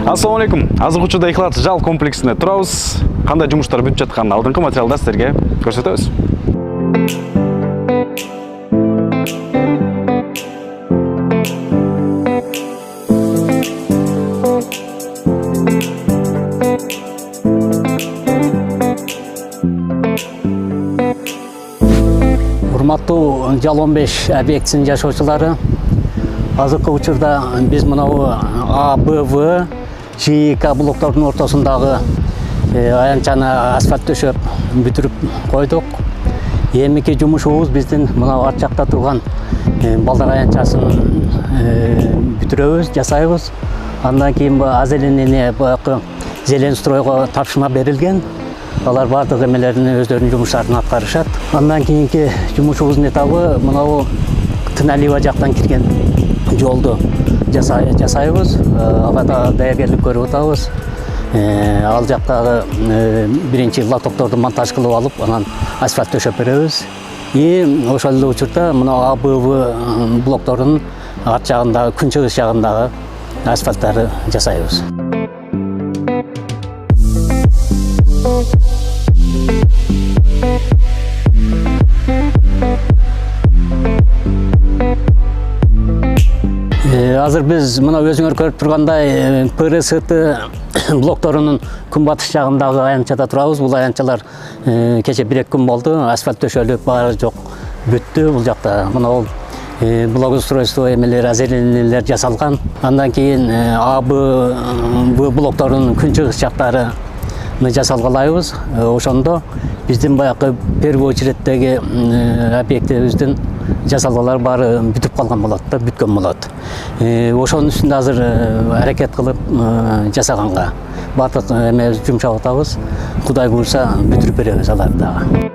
Ассаламу алейкум. Азыр учурда Ихлас жал комплексинде турабыз. Кандай жумуштар бүтүп жатканын алдыңкы материалда силерге көрсөтөбүз. Урматтуу жал 15 объектисинин жашоочулары, азыркы учурда биз мынау А, Б, В, ЖК блоктордун ортосундагы аянтчаны асфальт төшөп бүтүрүп койдук. Эмики жумушубуз биздин мынау арт жакта турган балдар аянтчасын бүтүрөбүз, жасайбыз. Андан кийин азеленине баягы зелен стройго тапшырма берилген. Алар бардык эмелерин өздөрүнүн жумуштарын аткарышат. Андан кийинки жумушубуздун этабы мынау Тыналива жактан кирген жолду жасайбыз. Ага да даярдык көрүп атабыз. Ал жактагы биринчи лотокторду монтаж кылып алып, анан асфальт төшөп беребиз. Ошол эле учурда мына А, Б, В блоктордун арт жагындагы, күнчүгүс жагындагы асфальттарды жасайбыз. Азыр биз мына өзүңөр көрүп тургандай ПРСТ блокторунун күнбатыш жагындагы аянтчада турабыз. Бул аянтчалар кече 1-2 күн болду, асфальт төшөлүп баары жок, бүттү. Бул жакта мына благоустройство эмелер, азеленелер жасалган. Андан кийин А, Б блокторунун күнчүгүс жактары жасалгалайбыз. Ошондо биздин баягы первый очереддеги объектибиздин жасалгалар баары бүтүп калган болот да, бүткөн болот. Ошонун үстүндө азыр аракет кылып жасаганга баардык эмебиз жумшап атабыз. Кудай буйрса бүтүрүп беребиз аларды дагы.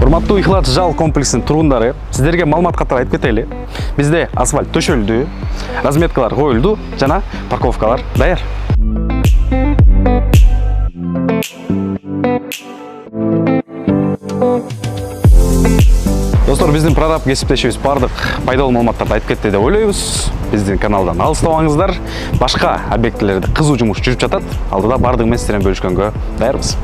Урматтуу Ихлас жал комплексинин тургундары, сиздерге маалымат катары айтып кетели. Бизде асфальт төшөлдү, разметкалар коюлду жана парковкалар даяр. Достор, биздин прораб кесиптешибиз бардык пайдалуу маалыматтарды айтып кетти деп ойлойбуз. Биздин каналдан алыстабаңыздар. Башка объектилерде кызуу жумуш жүрүп жатат. Алдыда бардыгы менен сиздер менен бөлүшкөнгө даярбыз.